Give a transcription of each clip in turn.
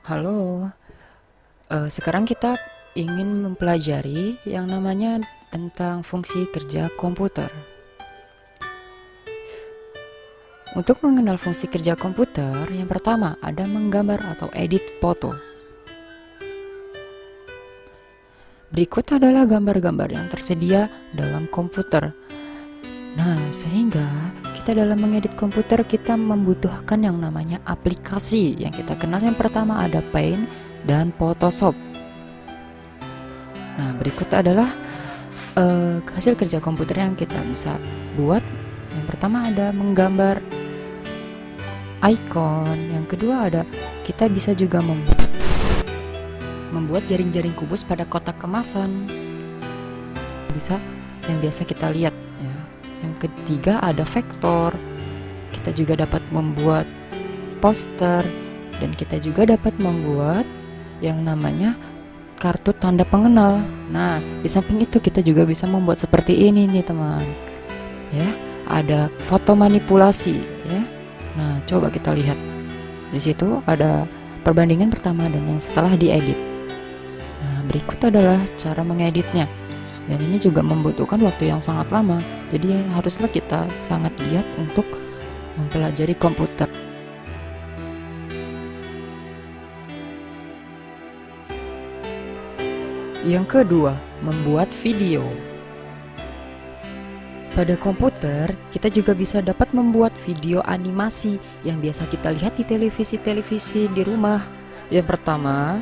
Halo, sekarang kita ingin mempelajari yang namanya tentang fungsi kerja komputer. Untuk mengenal fungsi kerja komputer, yang pertama ada menggambar atau edit foto. Berikut adalah gambar-gambar yang tersedia dalam komputer. Nah, sehingga kita dalam mengedit komputer kita membutuhkan yang namanya aplikasi. Yang kita kenal yang pertama ada Paint dan Photoshop. Nah, berikut adalah hasil kerja komputer yang kita bisa buat. Yang pertama ada menggambar icon, yang kedua ada kita bisa juga membuat jaring-jaring kubus pada kotak kemasan, bisa yang biasa kita lihat ya. Yang ketiga ada vektor, kita juga dapat membuat poster, dan kita juga dapat membuat yang namanya kartu tanda pengenal. Nah, di samping itu kita juga bisa membuat seperti ini nih teman ya, ada foto manipulasi ya. Nah, coba kita lihat di situ ada perbandingan pertama dan yang setelah diedit. Nah, berikut adalah cara mengeditnya, dan ini juga membutuhkan waktu yang sangat lama, jadi haruslah kita sangat giat untuk mempelajari komputer. Yang kedua, membuat video. Pada komputer, kita juga bisa dapat membuat video animasi yang biasa kita lihat di televisi-televisi di rumah. Yang pertama,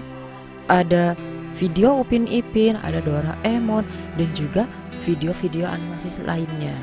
ada video Upin Ipin, ada Doraemon, dan juga video-video animasi lainnya.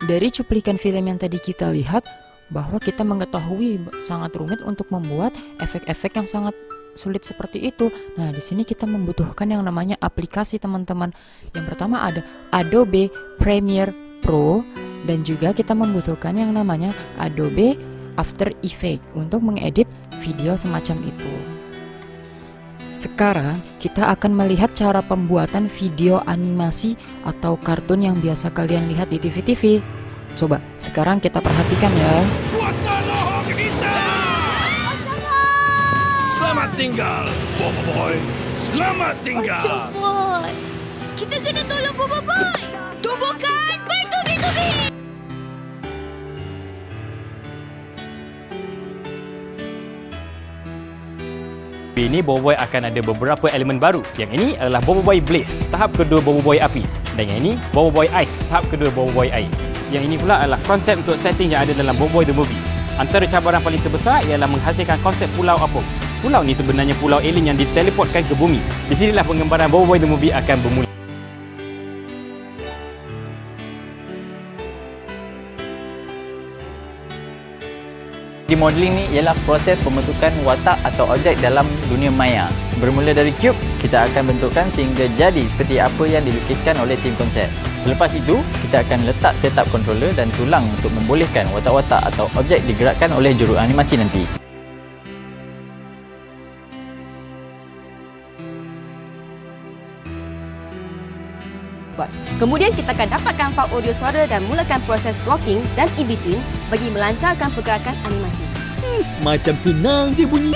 Dari cuplikan film yang tadi kita lihat, bahwa kita mengetahui sangat rumit untuk membuat efek-efek yang sangat sulit seperti itu. Nah, di sini kita membutuhkan yang namanya aplikasi, teman-teman. Yang pertama ada Adobe Premiere Pro, dan juga kita membutuhkan yang namanya Adobe After Effects untuk mengedit video semacam itu. Sekarang kita akan melihat cara pembuatan video animasi atau kartun yang biasa kalian lihat di TV-TV. Coba sekarang kita perhatikan ya. Suasana kita. Selamat tinggal, Bobo Boy. Selamat tinggal. Boy, kita kena tolong Bobo Boy. Tubuhkan bertubi-tubi. Ini Bobo Boy akan ada beberapa elemen baru. Yang ini adalah Bobo Boy Blaze, tahap kedua Bobo Boy Api. Dan yang ini Bobo Boy Ice, tahap kedua Bobo Boy Air. Yang ini pula adalah konsep untuk setting yang ada dalam Bobo Boy The Movie. Antara cabaran paling terbesar ialah menghasilkan konsep pulau apung. Pulau ni sebenarnya pulau alien yang diteleportkan ke bumi. Di sinilah pengembaraan Bobo Boy The Movie akan bermula. Di modeling ni ialah proses pembentukan watak atau objek dalam dunia maya. Bermula dari cube, kita akan bentukkan sehingga jadi seperti apa yang dilukiskan oleh tim konsep. Selepas itu, kita akan letak setup controller dan tulang untuk membolehkan watak-watak atau objek digerakkan oleh juru animasi nanti. Kemudian kita akan dapatkan file audio suara dan mulakan proses blocking dan in-between bagi melancarkan pergerakan animasi. Macam senang je bunyi.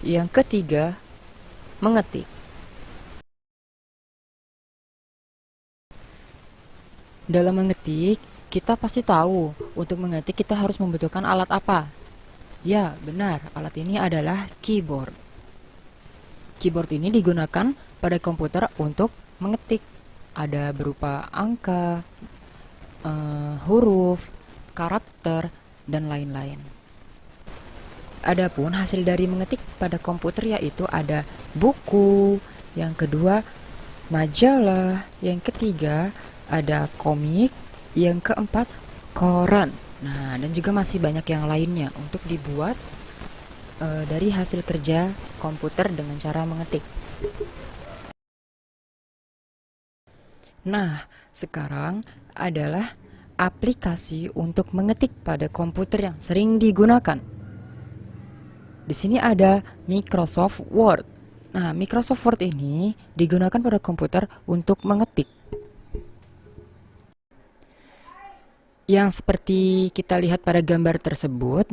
Yang ketiga, mengetik. Dalam mengetik, kita pasti tahu untuk mengetik kita harus membutuhkan alat apa. Ya, benar, alat ini adalah keyboard. Keyboard ini digunakan pada komputer untuk mengetik. Ada berupa angka, huruf, karakter, dan lain-lain. Adapun hasil dari mengetik pada komputer yaitu ada buku, yang kedua majalah, yang ketiga ada komik, yang keempat koran. Nah, dan juga masih banyak yang lainnya untuk dibuat dari hasil kerja komputer dengan cara mengetik. Nah, sekarang adalah aplikasi untuk mengetik pada komputer yang sering digunakan. Di sini ada Microsoft Word. Nah, Microsoft Word ini digunakan pada komputer untuk mengetik. Yang seperti kita lihat pada gambar tersebut,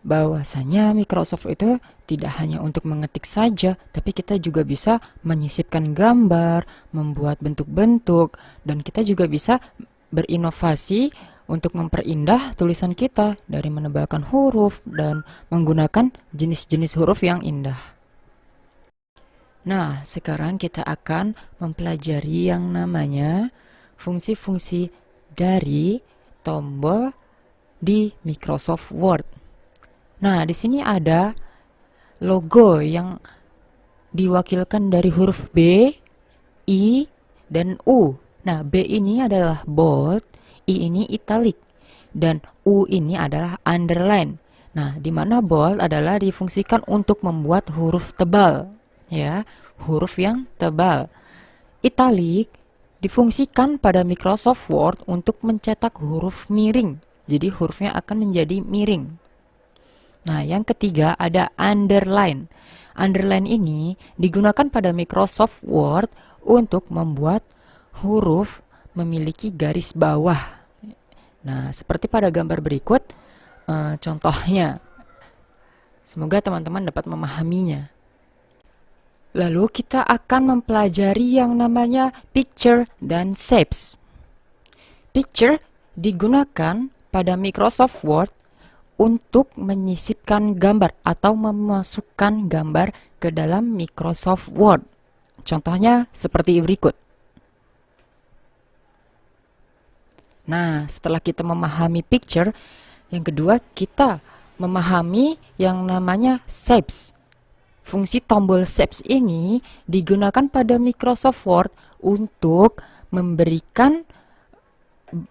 bahwasanya Microsoft itu tidak hanya untuk mengetik saja, tapi kita juga bisa menyisipkan gambar, membuat bentuk-bentuk, dan kita juga bisa berinovasi untuk memperindah tulisan kita dari menebalkan huruf dan menggunakan jenis-jenis huruf yang indah. Nah, sekarang kita akan mempelajari yang namanya fungsi-fungsi dari tombol di Microsoft Word. Nah, di sini ada logo yang diwakilkan dari huruf B, I, dan U. Nah, B ini adalah bold, I ini italic, dan U ini adalah underline. Nah, di mana bold adalah difungsikan untuk membuat huruf tebal, ya, huruf yang tebal. Italic difungsikan pada Microsoft Word untuk mencetak huruf miring. Jadi hurufnya akan menjadi miring. Nah, yang ketiga ada underline. Underline ini digunakan pada Microsoft Word untuk membuat huruf memiliki garis bawah. Nah, seperti pada gambar berikut, contohnya. Semoga teman-teman dapat memahaminya. Lalu kita akan mempelajari yang namanya picture dan shapes. Picture digunakan pada Microsoft Word untuk menyisipkan gambar atau memasukkan gambar ke dalam Microsoft Word. Contohnya seperti berikut. Nah, setelah kita memahami picture, yang kedua kita memahami yang namanya shapes. Fungsi tombol shapes ini digunakan pada Microsoft Word untuk memberikan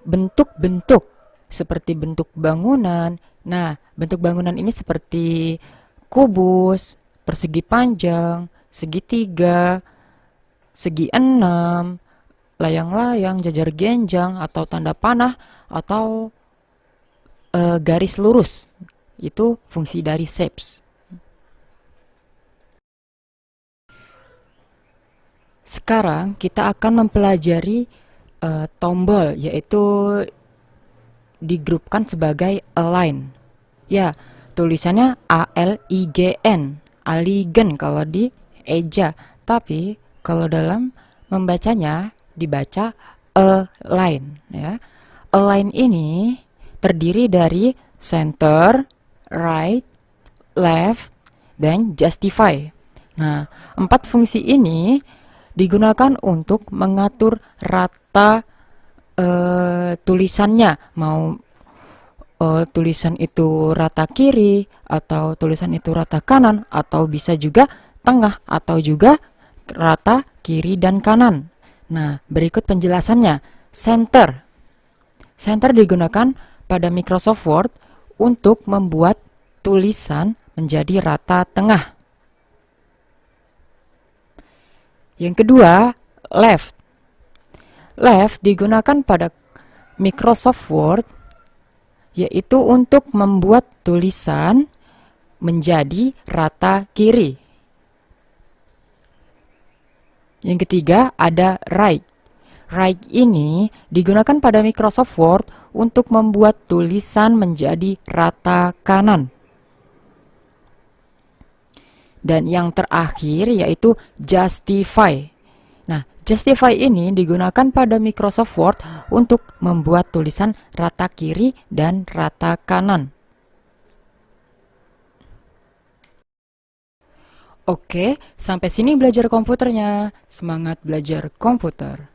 bentuk-bentuk seperti bentuk bangunan. Nah, bentuk bangunan ini seperti kubus, persegi panjang, segitiga, segi enam, layang-layang, jajar genjang, atau tanda panah, atau garis lurus. Itu fungsi dari shapes. Sekarang kita akan mempelajari tombol, yaitu digrupkan sebagai align. Ya, tulisannya A-L-I-G-N, aligen kalau di eja. Tapi kalau dalam membacanya dibaca align, ya. Align ini terdiri dari center, right, left, dan justify. Nah, 4 fungsi ini digunakan untuk mengatur rata tulisannya, mau tulisan itu rata kiri atau tulisan itu rata kanan, atau bisa juga tengah atau juga rata kiri dan kanan. Nah, berikut penjelasannya. Center. Center digunakan pada Microsoft Word untuk membuat tulisan menjadi rata tengah. Yang kedua, left. Left digunakan pada Microsoft Word yaitu untuk membuat tulisan menjadi rata kiri. Yang ketiga ada right. Right ini digunakan pada Microsoft Word untuk membuat tulisan menjadi rata kanan. Dan yang terakhir yaitu justify. Nah, justify ini digunakan pada Microsoft Word untuk membuat tulisan rata kiri dan rata kanan. Oke, sampai sini belajar komputernya. Semangat belajar komputer!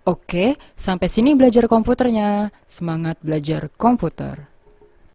Oke, sampai sini belajar komputernya. Semangat belajar komputer.